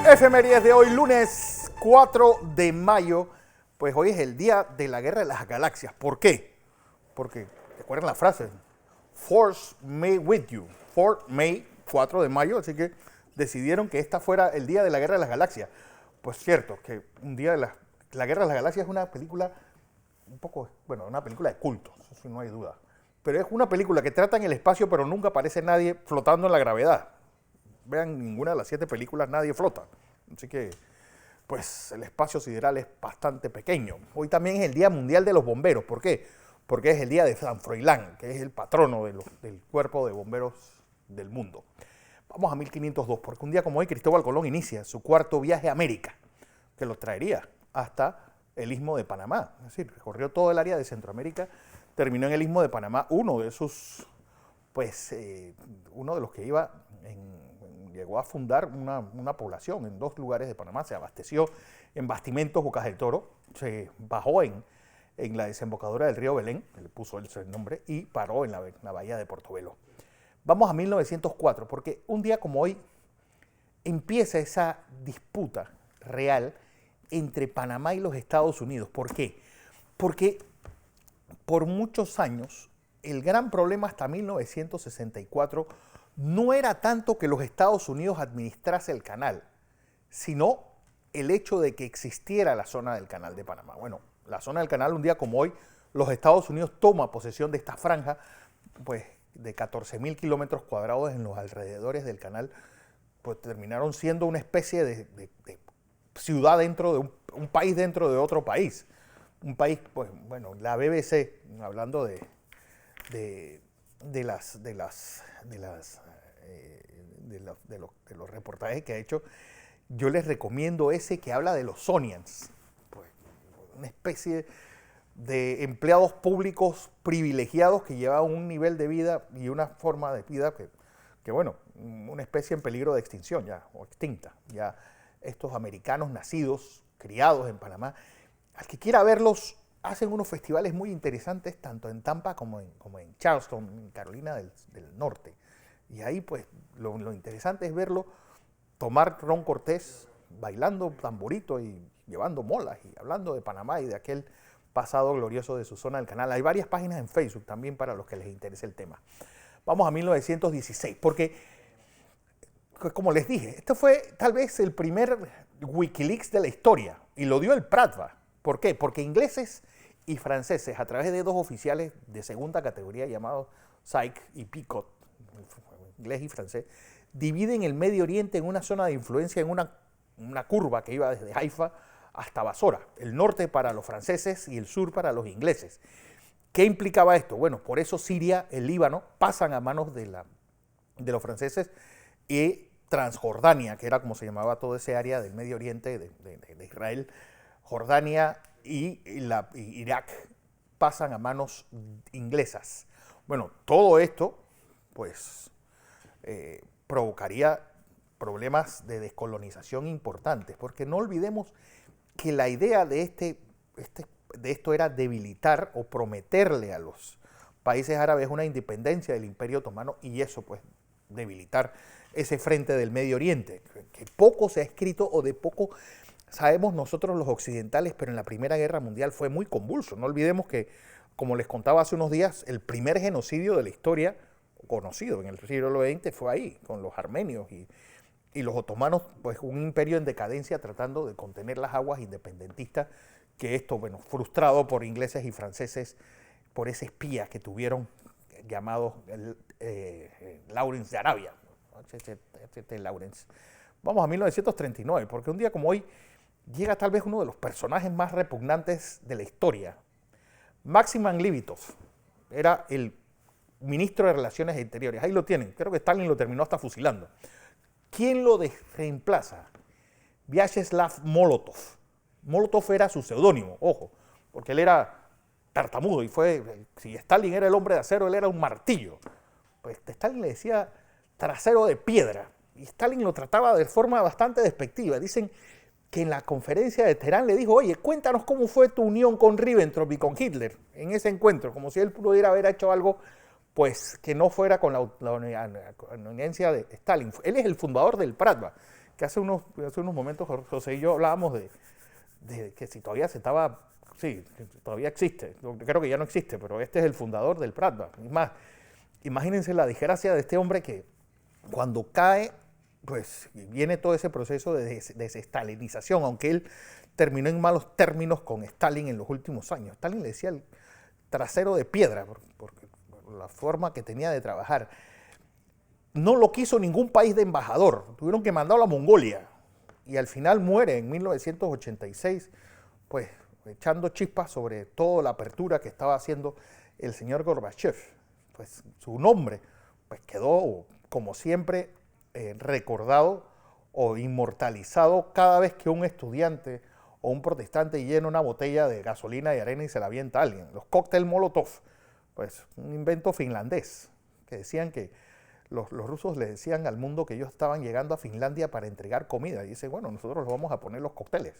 Efemérides de hoy, lunes 4 de mayo. Pues hoy es el día de la Guerra de las Galaxias. ¿Por qué? Porque, ¿recuerdan la frase? Force May with you. 4 May, 4 de mayo, así que decidieron que esta fuera el día de la Guerra de las Galaxias. Pues cierto, que un día de la Guerra de las Galaxias es una película un poco, bueno, una película de culto, eso no hay duda. Pero es una película que trata en el espacio, pero nunca aparece nadie flotando en la gravedad. Vean, ninguna de las 7 películas nadie flota. Así que, pues, el espacio sideral es bastante pequeño. Hoy también es el Día Mundial de los Bomberos. ¿Por qué? Porque es el día de San Froilán, que es el patrono del cuerpo de bomberos del mundo. Vamos a 1502, porque un día como hoy Cristóbal Colón inicia su cuarto viaje a América, que lo traería hasta el Istmo de Panamá. Es decir, recorrió todo el área de Centroamérica, terminó en el Istmo de Panamá. Uno de los que llegó a fundar una población en 2 lugares de Panamá, se abasteció en Bastimentos, Bocas del Toro, se bajó en la desembocadura del río Belén, le puso el nombre, y paró en la bahía de Portobelo. Vamos a 1904, porque un día como hoy empieza esa disputa real entre Panamá y los Estados Unidos. ¿Por qué? Porque por muchos años el gran problema hasta 1964 no era tanto que los Estados Unidos administrase el canal, sino el hecho de que existiera la zona del canal de Panamá. Bueno, la zona del canal, un día como hoy, los Estados Unidos toman posesión de esta franja, pues de 14.000 kilómetros cuadrados en los alrededores del canal, pues terminaron siendo una especie de ciudad dentro de un país dentro de otro país. Un país, pues bueno, la BBC, hablando de los reportajes que ha hecho, yo les recomiendo ese que habla de los Sonians, pues, una especie de empleados públicos privilegiados que llevaban un nivel de vida y una forma de vida que bueno, una especie en peligro de extinción ya, o extinta. Ya estos americanos nacidos, criados en Panamá, al que quiera verlos, hacen unos festivales muy interesantes, tanto en Tampa como en Charleston, en Carolina del Norte. Y ahí, pues, lo interesante es verlo tomar ron Cortés, bailando tamborito y llevando molas y hablando de Panamá y de aquel pasado glorioso de su zona del canal. Hay varias páginas en Facebook también para los que les interese el tema. Vamos a 1916, porque, como les dije, este fue tal vez el primer Wikileaks de la historia, y lo dio el Pratva. ¿Por qué? Porque ingleses y franceses, a través de 2 oficiales de segunda categoría llamados Sykes y Picot, inglés y francés, dividen el Medio Oriente en una zona de influencia, en una curva que iba desde Haifa hasta Basora, el norte para los franceses y el sur para los ingleses. ¿Qué implicaba esto? Bueno, por eso Siria, el Líbano, pasan a manos de los franceses, y Transjordania, que era como se llamaba toda esa área del Medio Oriente de Israel, Jordania y Irak pasan a manos inglesas. Bueno, todo esto, pues, provocaría problemas de descolonización importantes, porque no olvidemos que la idea de esto era debilitar o prometerle a los países árabes una independencia del Imperio Otomano, y eso, pues, debilitar ese frente del Medio Oriente, que poco se ha escrito o de poco sabemos nosotros los occidentales, pero en la Primera Guerra Mundial fue muy convulso. No olvidemos que, como les contaba hace unos días, el primer genocidio de la historia conocido en el siglo XX fue ahí, con los armenios y los otomanos, pues un imperio en decadencia tratando de contener las aguas independentistas, que esto, bueno, frustrado por ingleses y franceses, por ese espía que tuvieron llamado Lawrence de Arabia, H.T. Lawrence. Vamos a 1939, porque un día como hoy llega tal vez uno de los personajes más repugnantes de la historia. Maximan Livitov era el ministro de Relaciones Exteriores. Ahí lo tienen, creo que Stalin lo terminó hasta fusilando. ¿Quién lo reemplaza? Vyacheslav Molotov. Molotov era su seudónimo, ojo, porque él era tartamudo y si Stalin era el hombre de acero, él era un martillo. Pues Stalin le decía trasero de piedra, y Stalin lo trataba de forma bastante despectiva. Dicen que en la conferencia de Teherán le dijo: oye, cuéntanos cómo fue tu unión con Ribbentrop y con Hitler en ese encuentro, como si él pudiera haber hecho algo, pues, que no fuera con la anuencia de Stalin. Él es el fundador del Pratva, que hace unos momentos José y yo hablábamos de que si todavía se estaba, sí, todavía existe, creo que ya no existe, pero este es el fundador del Pratba. Es más, imagínense la desgracia de este hombre que cuando cae, pues viene todo ese proceso de desestalinización, aunque él terminó en malos términos con Stalin en los últimos años. Stalin le decía el trasero de piedra, por la forma que tenía de trabajar. No lo quiso ningún país de embajador, tuvieron que mandarlo a Mongolia, y al final muere en 1986, pues echando chispas sobre toda la apertura que estaba haciendo el señor Gorbachev. Pues su nombre pues quedó, como siempre, recordado o inmortalizado cada vez que un estudiante o un protestante llena una botella de gasolina y arena y se la avienta a alguien. Los cócteles Molotov, pues un invento finlandés, que decían que los rusos le decían al mundo que ellos estaban llegando a Finlandia para entregar comida. Y dice, bueno, nosotros les vamos a poner los cócteles.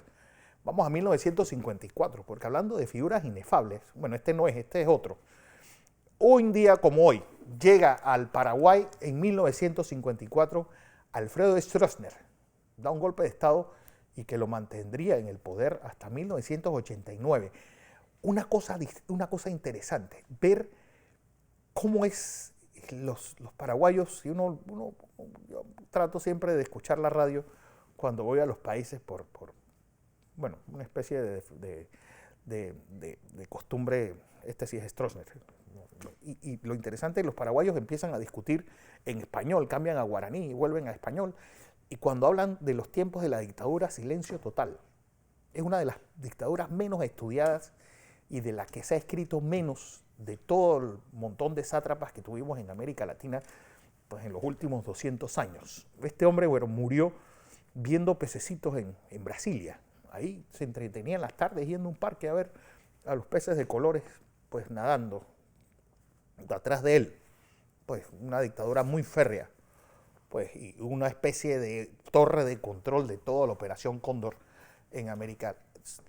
Vamos a 1954, porque hablando de figuras inefables, bueno, este no es, este es otro. Hoy en día, como hoy, llega al Paraguay en 1954 Alfredo Stroessner, da un golpe de Estado y que lo mantendría en el poder hasta 1989. Una cosa interesante, ver cómo es los paraguayos, y yo trato siempre de escuchar la radio cuando voy a los países bueno, una especie de costumbre, este sí es Stroessner. Y lo interesante es que los paraguayos empiezan a discutir en español, cambian a guaraní y vuelven a español. Y cuando hablan de los tiempos de la dictadura, silencio total. Es una de las dictaduras menos estudiadas y de la que se ha escrito menos de todo el montón de sátrapas que tuvimos en América Latina pues, en los últimos 200 años. Este hombre, bueno, murió viendo pececitos en Brasilia. Ahí se entretenía en las tardes yendo a un parque a ver a los peces de colores pues nadando atrás de él. Pues una dictadura muy férrea, pues, y una especie de torre de control de toda la Operación Cóndor en América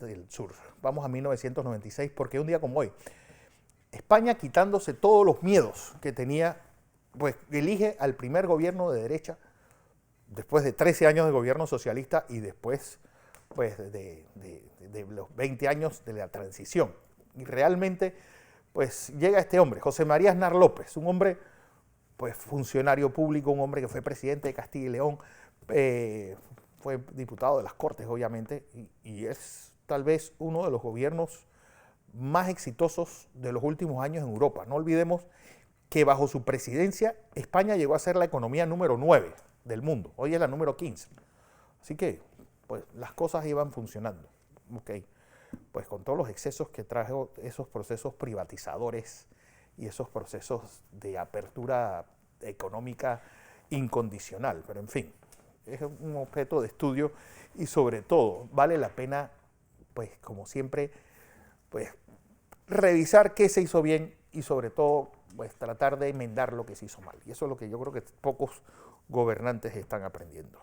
del Sur. Vamos a 1996, porque un día como hoy, España, quitándose todos los miedos que tenía, pues elige al primer gobierno de derecha, después de 13 años de gobierno socialista y después pues, de los 20 años de la transición. Y realmente pues llega este hombre, José María Aznar López, un hombre pues funcionario público, un hombre que fue presidente de Castilla y León, fue diputado de las Cortes, obviamente, y es tal vez uno de los gobiernos más exitosos de los últimos años en Europa. No olvidemos que bajo su presidencia España llegó a ser la economía número 9 del mundo, hoy es la número 15. Así que pues las cosas iban funcionando. Okay. Pues con todos los excesos que trajo esos procesos privatizadores y esos procesos de apertura económica incondicional, pero en fin, es un objeto de estudio y sobre todo vale la pena, pues como siempre, pues revisar qué se hizo bien y sobre todo pues tratar de enmendar lo que se hizo mal. Y eso es lo que yo creo que pocos gobernantes están aprendiendo.